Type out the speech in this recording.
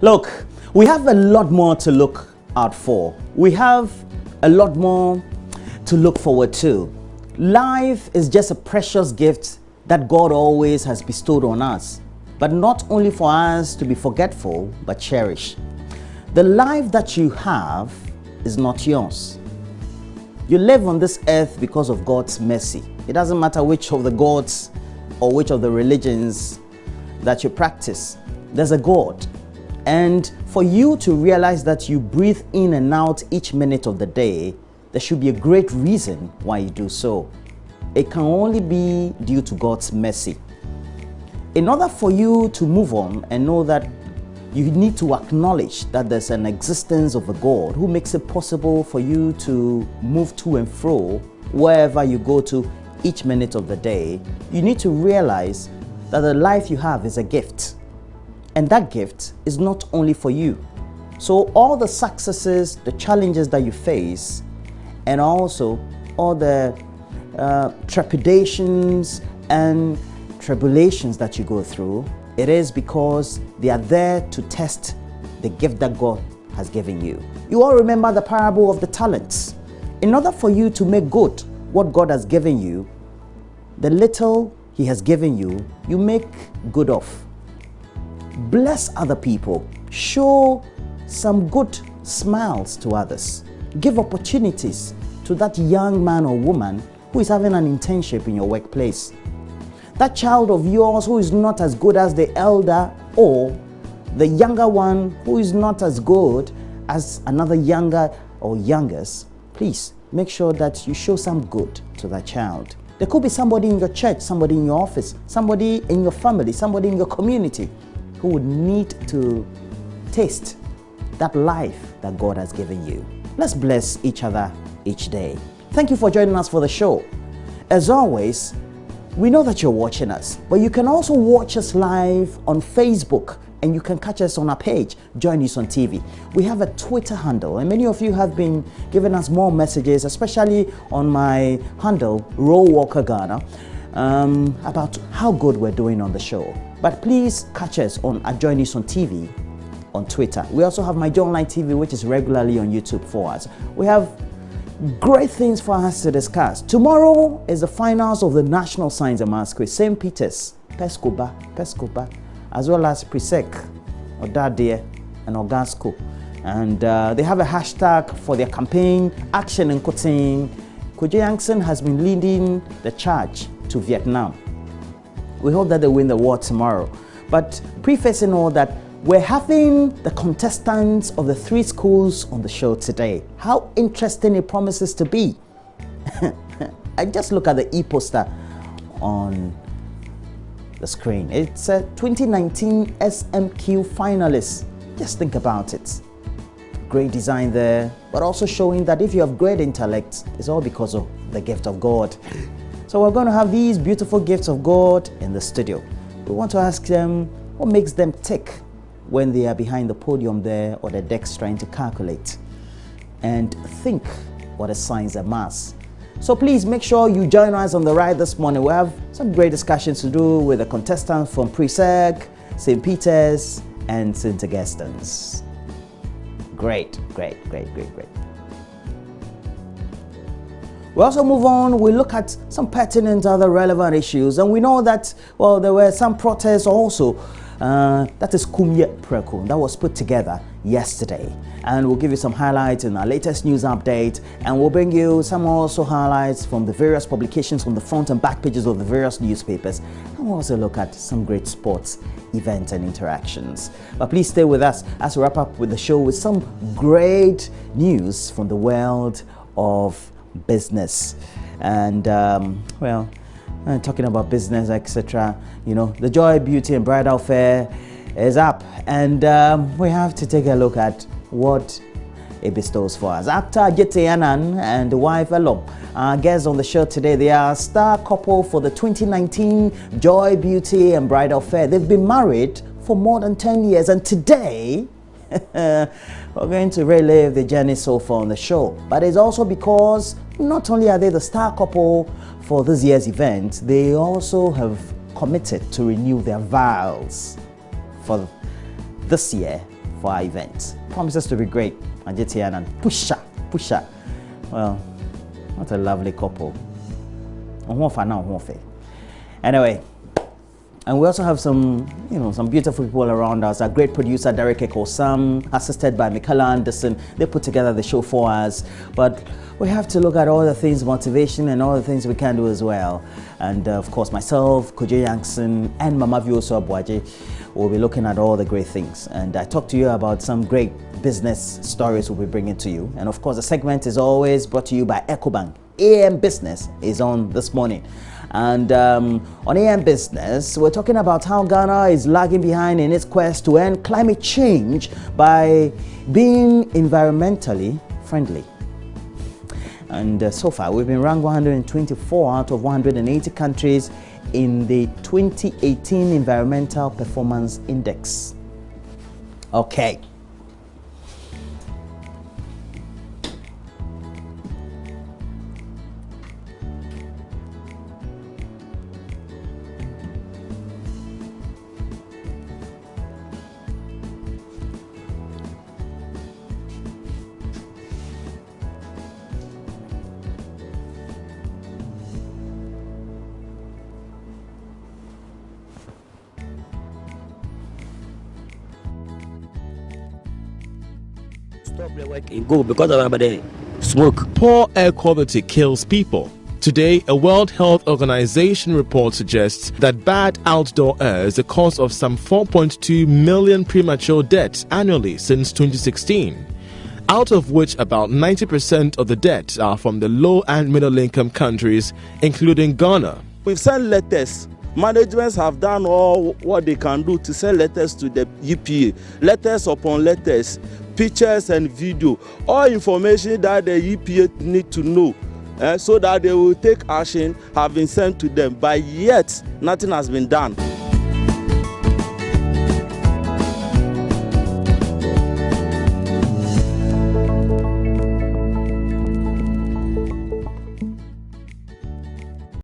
Look, we have a lot more to look out for. We have a lot more to look forward to. Life is just a precious gift that God always has bestowed on us, but not only for us to be forgetful, but cherish. The life that you have is not yours. You live on this earth because of God's mercy. It doesn't matter which of the gods or which of the religions that you practice. There's a God. And for you to realize that you breathe in and out each minute of the day, there should be a great reason why you do so. It can only be due to God's mercy. In order for you to move on and know that, you need to acknowledge that there's an existence of a God who makes it possible for you to move to and fro wherever you go to each minute of the day. You need to realize that the life you have is a gift. And that gift is not only for you. So all the successes, the challenges that you face, and also all the trepidations and tribulations that you go through, it is because they are there to test the gift that God has given you. You all remember the parable of the talents. In order for you to make good what God has given you, the little He has given you, you make good of. Bless other people. Show some good smiles to others. Give opportunities to that young man or woman who is having an internship in your workplace. That child of yours who is not as good as the elder, or the younger one who is not as good as another younger or youngest, please make sure that you show some good to that child. There could be somebody in your church, somebody in your office, somebody in your family, somebody in your community who would need to taste that life that God has given you. Let's bless each other each day. Thank you for joining us for the show. As always, we know that you're watching us, but you can also watch us live on Facebook, and you can catch us on our page, JoyNews on TV. We have a Twitter handle, and many of you have been giving us more messages, especially on my handle, Roll Walker Ghana, about how good we're doing on the show. But please catch us on JoyNews on TV on Twitter. We also have My Joy Online TV, which is regularly on YouTube for us. We have great things for us to discuss. Tomorrow is the finals of the National Science and Maths Quiz, St. Peter's, Pescoba, as well as Presec, Odadie, and Ogasco. And they have a hashtag for their campaign, Action in Kotin. Kojo Yankson has been leading the charge to Vietnam. We hope that they win the war tomorrow. But prefacing all that, we're having the contestants of the 3 schools on the show today. How interesting it promises to be. I just look at the e-poster on the screen. It's a 2019 SMQ finalists. Just think about it. Great design there, but also showing that if you have great intellect, it's all because of the gift of God. So we're going to have these beautiful gifts of God in the studio. We want to ask them what makes them tick when they are behind the podium there or the decks trying to calculate and think what is science and maths. So please make sure you join us on the ride this morning. We have some great discussions to do with the contestants from Presec, St. Peter's, and St. Augustine's. Great. We also move on, we look at some pertinent other relevant issues, and we know that, well, there were some protests also. That is Kumye Preko that was put together yesterday, and we'll give you some highlights in our latest news update, and we'll bring you some also highlights from the various publications from the front and back pages of the various newspapers, and we'll also look at some great sports events and interactions. But please stay with us as we wrap up with the show with some great news from the world of business. And well, talking about business, etc., you know, the Joy Beauty and Bridal Fair is up, and we have to take a look at what it bestows for us. Actor Jete Yanan and the wife Elom, our guests on the show today, they are a star couple for the 2019 Joy Beauty and Bridal Fair. They've been married for more than 10 years, and today we're going to relive the journey so far on the show. But it's also because not only are they the star couple for this year's event, they also have committed to renew their vows for this year for our event. Promises to be great. Ajetian and Pusha. Well, what a lovely couple. Anyway, and we also have some, some beautiful people around us. Our great producer, Derek Ekosam, assisted by Michaela Anderson. They put together the show for us. But we have to look at all the things, motivation and all the things we can do as well. And of course, myself, Kojo Yankson, and Mama Vioso Abuaje will be looking at all the great things. And I talked to you about some great business stories we'll be bringing to you. And of course, the segment is always brought to you by EcoBank. AM Business is on this morning. And on AM Business, we're talking about how Ghana is lagging behind in its quest to end climate change by being environmentally friendly. And so far, we've been ranked 124 out of 180 countries in the 2018 Environmental Performance Index. Okay. Stop the work and go because of the smoke. Poor air quality kills people. Today, a World Health Organization report suggests that bad outdoor air is the cause of some 4.2 million premature deaths annually since 2016, out of which about 90% of the deaths are from the low and middle income countries, including Ghana. We've sent letters. Managements have done all what they can do to send letters to the EPA, letters upon letters, pictures and video, all information that the EPA need to know so that they will take action have been sent to them, but yet nothing has been done.